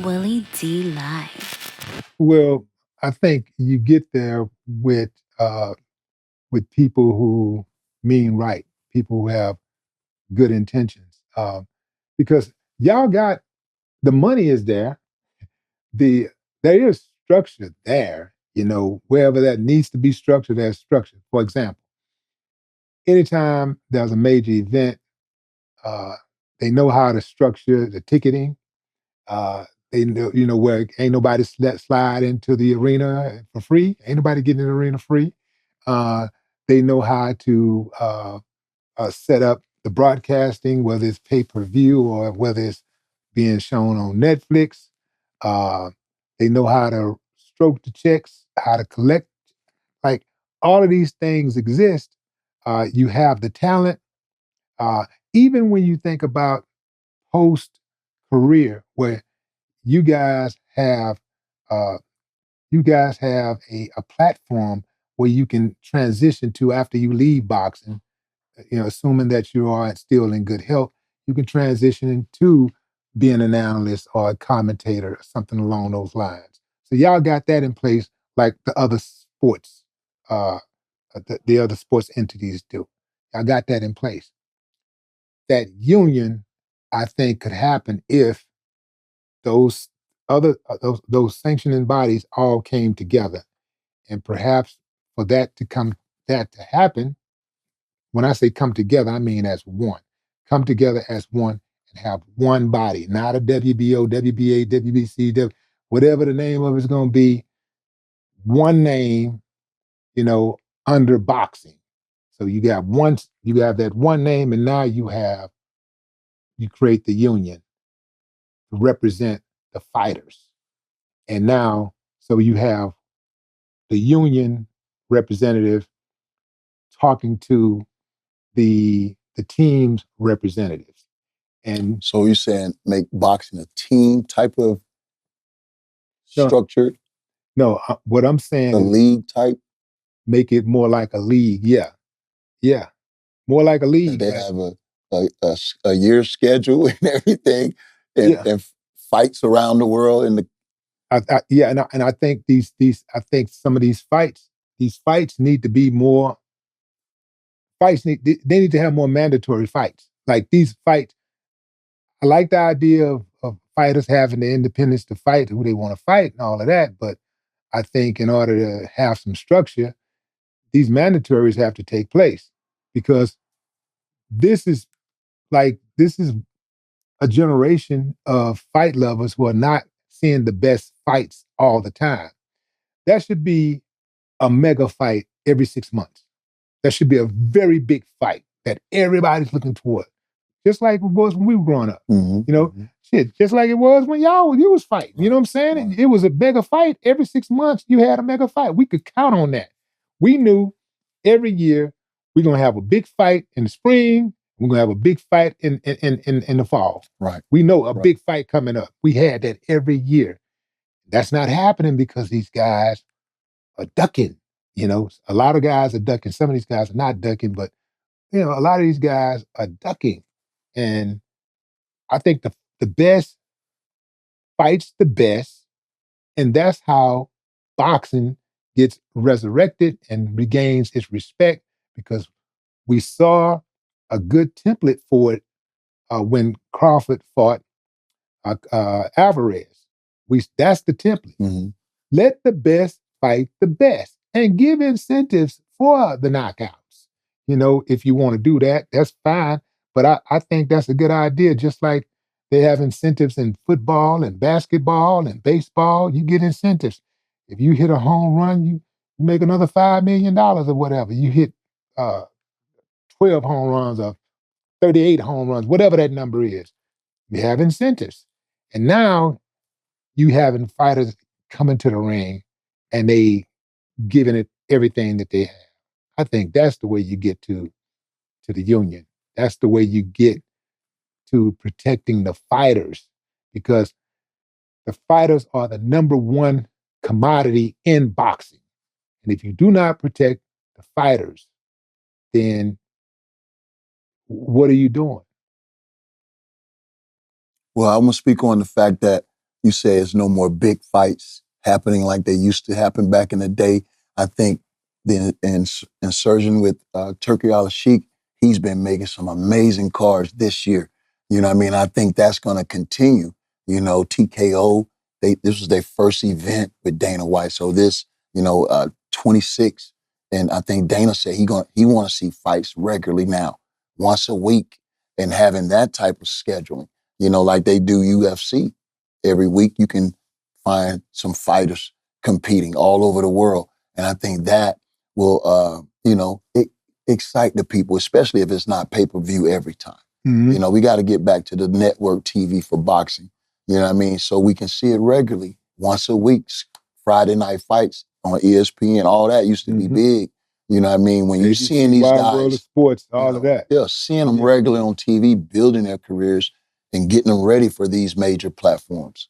Willie D. Live. Well, I think you get there uh, with people who mean right, people who have good intentions, because y'all got the money is there. There is structure there. Wherever that needs to be structured, there's structure. For example, anytime there's a major event, uh, they know how to structure the ticketing. Uh, they know, where ain't nobody let slide into the arena for free. Ain't nobody getting in the arena free. Uh, they know how to set up the broadcasting, whether it's pay per view or whether it's being shown on Netflix. Uh, they know how to stroke the checks, how to collect. Like all of these things exist. You have the talent. Uh, Even when you think about post career, where you guys have uh, a platform where you can transition to after you leave boxing, assuming that you are still in good health, you can transition into being an analyst or a commentator or something along those lines. So y'all got that in place like the other sports, uh, the other sports entities do. Y'all got that in place. That union, I think, could happen if those those sanctioning bodies all came together, and perhaps for that to happen, when I say come together, I mean as one. Come together as one and have one body, not a WBO, WBA, WBC, whatever the name of it's going to be, one name, you know, under boxing. So you have that one name, and now you create the union to represent the fighters. And now, so you have the union representative talking to the team's representatives. And So you're saying make boxing a team type of no, structure, no, what I'm saying a is league type, make it more like a league. Yeah, yeah, more like a that league. they have a year schedule and everything, Yeah, and fights around the world. And yeah, and I think I think some of these fights need to be more they need to have more mandatory fights. Like these fights, I like the idea of fighters having the independence to fight who they want to fight and all of that, but I think in order to have some structure, these mandatories have to take place because this is this is a generation of fight lovers who are not seeing the best fights all the time. That should be a mega fight every 6 months. That should be a very big fight that everybody's looking toward. Just like it was when we were growing up. mm-hmm, You know, mm-hmm. shit, just like it was when you was fighting. You know Right, what I'm saying? right. It was a mega fight. Every 6 months you had a mega fight. We could count on that. We knew every year we're gonna have a big fight in the spring, we're gonna have a big fight in the fall. Right, We know a right. big fight coming up. We had that every year. That's not happening because these guys are ducking. A lot of guys are ducking. Some of these guys are not ducking, but a lot of these guys are ducking. And I think the best fights the best, and that's how boxing gets resurrected and regains its respect because we saw a good template for it when Crawford fought Alvarez. That's the template. Mm-hmm. Let the best fight the best and give incentives for the knockouts. If you want to do that, that's fine. But I think that's a good idea. Just like they have incentives in football and basketball and baseball, you get incentives. If you hit a home run, you make another $5 million or whatever. You hit uh, 12 home runs or 38 home runs, whatever that number is. You have incentives. And now you having fighters coming to the ring and they giving it everything that they have. I think that's the way you get to the union. That's the way you get to protecting the fighters because the fighters are the number one commodity in boxing. And if you do not protect the fighters, then what are you doing? Well, I'm gonna speak on the fact that you say it's no more big fights happening like they used to happen back in the day. I think the insurgent with Turkey Al-Sheikh, he's been making some amazing cards this year. You know what I mean? I think that's going to continue. You know, TKO, this was their first event with Dana White. So this, 26, and I think Dana said he want to see fights regularly now, once a week, and having that type of scheduling, like they do UFC. Every week you can find some fighters competing all over the world. And I think that will, excite the people, especially if it's not pay-per-view every time. Mhm. We got to get back to the network TV for boxing, you know what I mean? So we can see it regularly, once a week. Friday night fights on ESPN, all that used to be Mhm. big. You know what I mean? When you're ABC, seeing these Wide World of guys, Sports, all of that. seeing them Yeah. regularly on TV, building their careers and getting them ready for these major platforms.